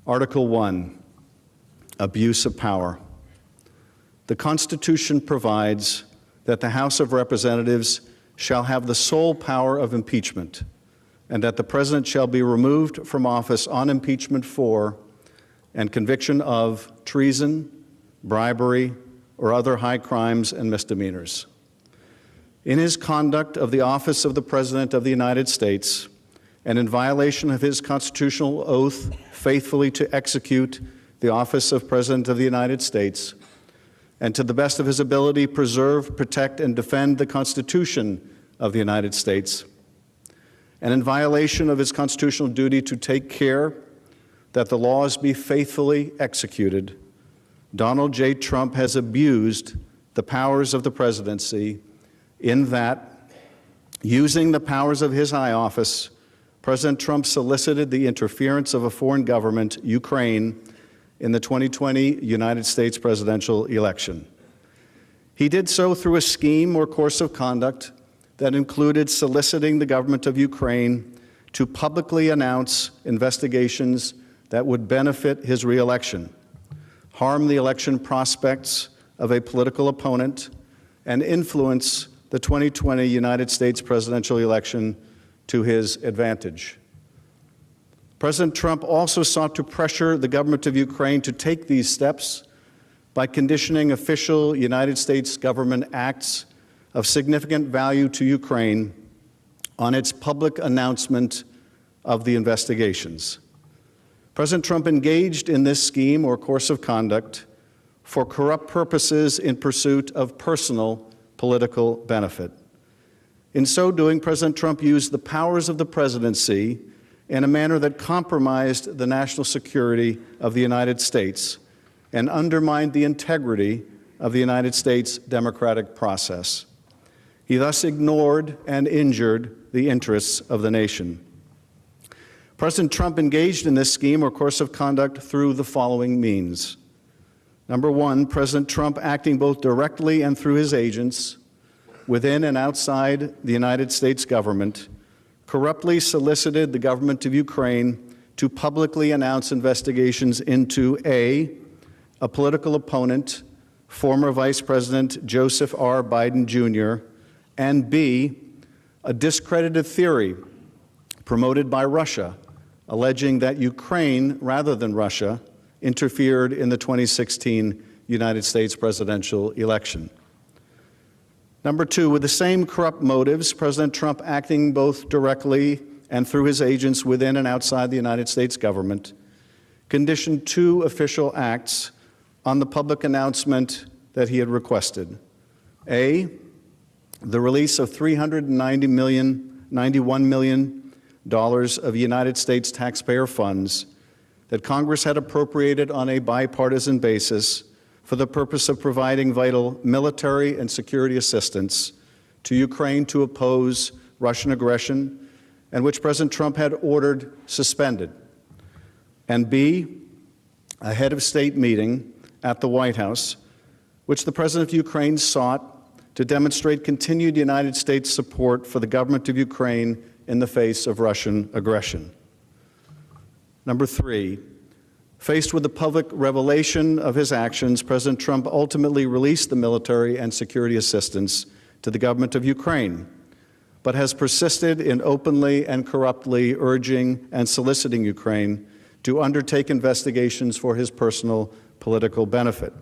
Article 1, Abuse of Power. The Constitution provides that the House of Representatives shall have the sole power of impeachment, and that the President shall be removed from office on impeachment for and conviction of treason, bribery, or other high crimes and misdemeanors. In his conduct of the office of the President of the United States, and in violation of his constitutional oath faithfully to execute the office of President of the United States, and to the best of his ability preserve, protect, and defend the Constitution of the United States, and in violation of his constitutional duty to take care that the laws be faithfully executed, Donald J. Trump has abused the powers of the presidency in that, using the powers of his high office, President Trump solicited the interference of a foreign government, Ukraine, in the 2020 United States presidential election. He did so through a scheme or course of conduct that included soliciting the government of Ukraine to publicly announce investigations that would benefit his reelection, harm the election prospects of a political opponent, and influence the 2020 United States presidential election to his advantage. President Trump also sought to pressure the government of Ukraine to take these steps by conditioning official United States government acts of significant value to Ukraine on its public announcement of the investigations. President Trump engaged in this scheme or course of conduct for corrupt purposes in pursuit of personal political benefit. In so doing, President Trump used the powers of the presidency in a manner that compromised the national security of the United States and undermined the integrity of the United States democratic process. He thus ignored and injured the interests of the nation. President Trump engaged in this scheme or course of conduct through the following means. Number one, President Trump, acting both directly and through his agents within and outside the United States government, corruptly solicited the government of Ukraine to publicly announce investigations into A, political opponent, former Vice President Joseph R. Biden Jr., and B, a discredited theory promoted by Russia, alleging that Ukraine, rather than Russia, interfered in the 2016 United States presidential election. Number two, with the same corrupt motives, President Trump, acting both directly and through his agents within and outside the United States government, conditioned two official acts on the public announcement that he had requested. A, the release of $91 million of United States taxpayer funds that Congress had appropriated on a bipartisan basis for the purpose of providing vital military and security assistance to Ukraine to oppose Russian aggression, and which President Trump had ordered suspended. And B, a head of state meeting at the White House, which the President of Ukraine sought to demonstrate continued United States support for the government of Ukraine in the face of Russian aggression. Number three, faced with the public revelation of his actions, President Trump ultimately released the military and security assistance to the government of Ukraine, but has persisted in openly and corruptly urging and soliciting Ukraine to undertake investigations for his personal political benefit.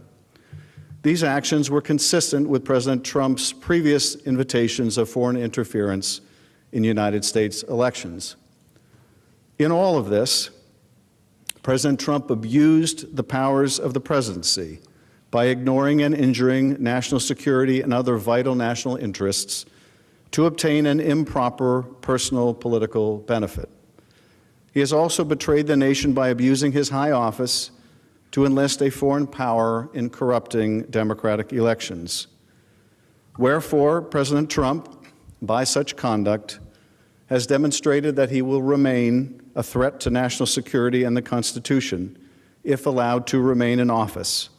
These actions were consistent with President Trump's previous invitations of foreign interference in United States elections. In all of this, President Trump abused the powers of the presidency by ignoring and injuring national security and other vital national interests to obtain an improper personal political benefit. He has also betrayed the nation by abusing his high office to enlist a foreign power in corrupting democratic elections. Wherefore, President Trump, by such conduct, has demonstrated that he will remain a threat to national security and the Constitution if allowed to remain in office,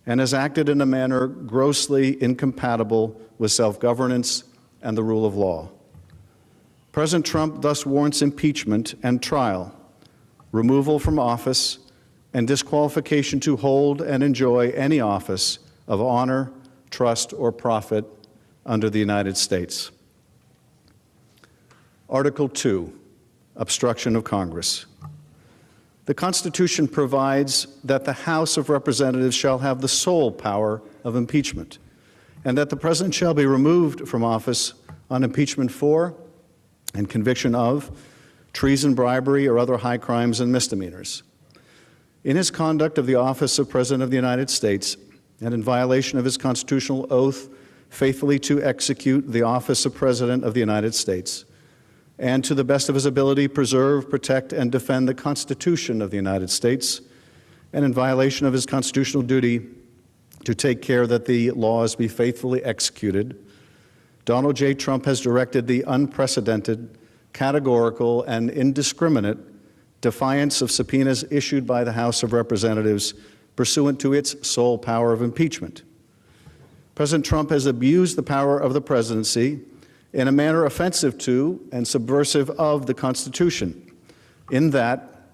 and has acted in a manner grossly incompatible with self-governance and the rule of law. President Trump thus warrants impeachment and trial, removal from office, and disqualification to hold and enjoy any office of honor, trust, or profit under the United States. Article 2, obstruction of Congress. The Constitution provides that the House of Representatives shall have the sole power of impeachment, and that the President shall be removed from office on impeachment for and conviction of treason, bribery, or other high crimes and misdemeanors. In his conduct of the office of President of the United States, and in violation of his constitutional oath faithfully to execute the office of President of the United States, and to the best of his ability preserve, protect, and defend the Constitution of the United States, and in violation of his constitutional duty to take care that the laws be faithfully executed, Donald J. Trump has directed the unprecedented, categorical, and indiscriminate defiance of subpoenas issued by the House of Representatives pursuant to its sole power of impeachment. President Trump has abused the power of the presidency in a manner offensive to and subversive of the Constitution, in that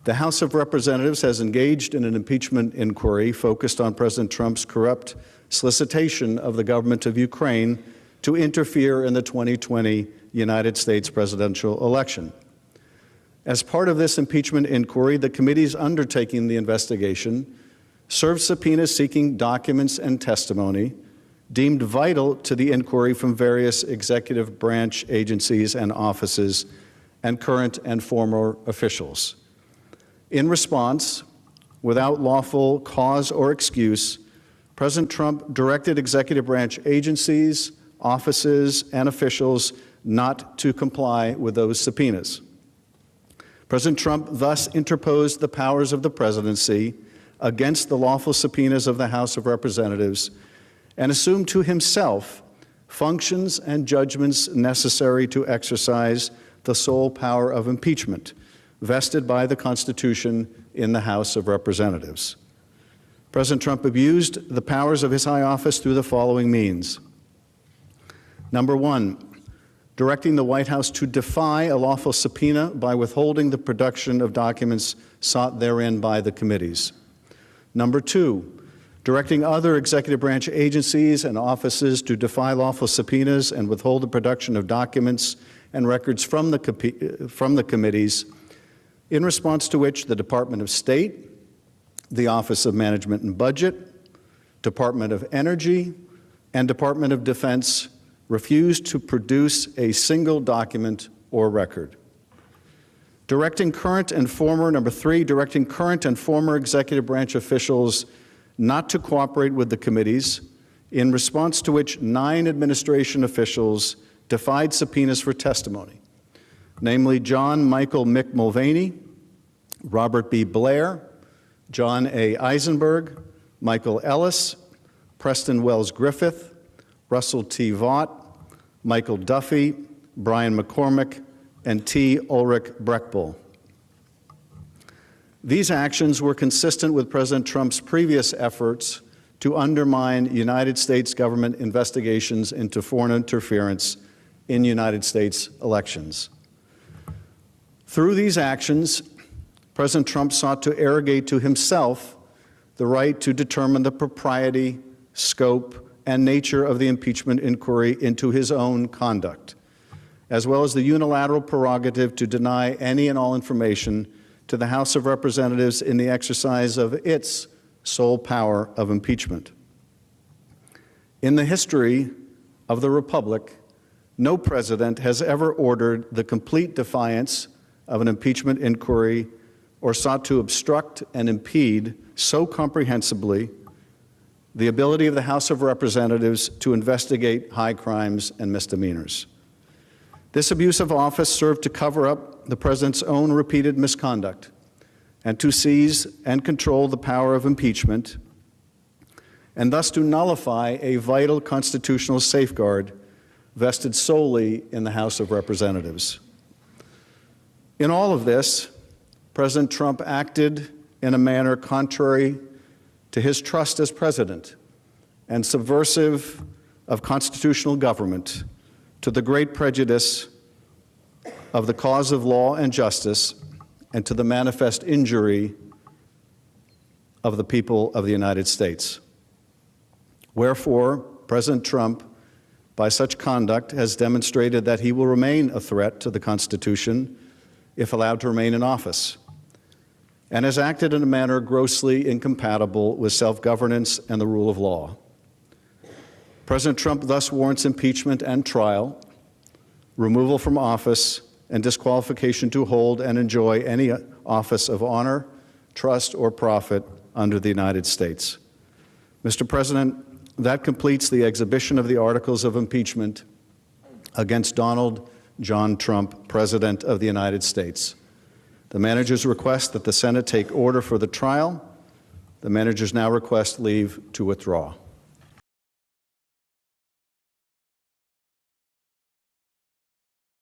the House of Representatives has engaged in an impeachment inquiry focused on President Trump's corrupt solicitation of the government of Ukraine to interfere in the 2020 United States presidential election. As part of this impeachment inquiry, the committees undertaking the investigation served subpoenas seeking documents and testimony deemed vital to the inquiry from various executive branch agencies and offices and current and former officials. In response, without lawful cause or excuse, President Trump directed executive branch agencies, offices, and officials not to comply with those subpoenas. President Trump thus interposed the powers of the presidency against the lawful subpoenas of the House of Representatives and assumed to himself functions and judgments necessary to exercise the sole power of impeachment vested by the Constitution in the House of Representatives. President Trump abused the powers of his high office through the following means. Number one, directing the White House to defy a lawful subpoena by withholding the production of documents sought therein by the committees. Number two, directing other executive branch agencies and offices to defy lawful subpoenas and withhold the production of documents and records from the committees, in response to which the Department of State, the Office of Management and Budget, Department of Energy, and Department of Defense refused to produce a single document or record. Directing current and former, number three, directing current and former executive branch officials not to cooperate with the committees, in response to which 9 administration officials defied subpoenas for testimony, namely John Michael Mick Mulvaney, Robert B. Blair, John A. Eisenberg, Michael Ellis, Preston Wells Griffith, Russell T. Vaught, Michael Duffy, Brian McCormick, and T. Ulrich Breckbull. These actions were consistent with President Trump's previous efforts to undermine United States government investigations into foreign interference in United States elections. Through these actions, President Trump sought to arrogate to himself the right to determine the propriety, scope, and nature of the impeachment inquiry into his own conduct, as well as the unilateral prerogative to deny any and all information to the House of Representatives in the exercise of its sole power of impeachment. In the history of the Republic, no president has ever ordered the complete defiance of an impeachment inquiry or sought to obstruct and impede so comprehensively the ability of the House of Representatives to investigate high crimes and misdemeanors. This abuse of office served to cover up the President's own repeated misconduct and to seize and control the power of impeachment, and thus to nullify a vital constitutional safeguard vested solely in the House of Representatives. In all of this, President Trump acted in a manner contrary to his trust as president and subversive of constitutional government, to the great prejudice of the cause of law and justice, and to the manifest injury of the people of the United States. Wherefore, President Trump, by such conduct, has demonstrated that he will remain a threat to the Constitution if allowed to remain in office, and has acted in a manner grossly incompatible with self-governance and the rule of law. President Trump thus warrants impeachment and trial, removal from office, and disqualification to hold and enjoy any office of honor, trust, or profit under the United States. Mr. President, that completes the exhibition of the articles of impeachment against Donald John Trump, President of the United States. The managers request that the Senate take order for the trial. The managers now request leave to withdraw.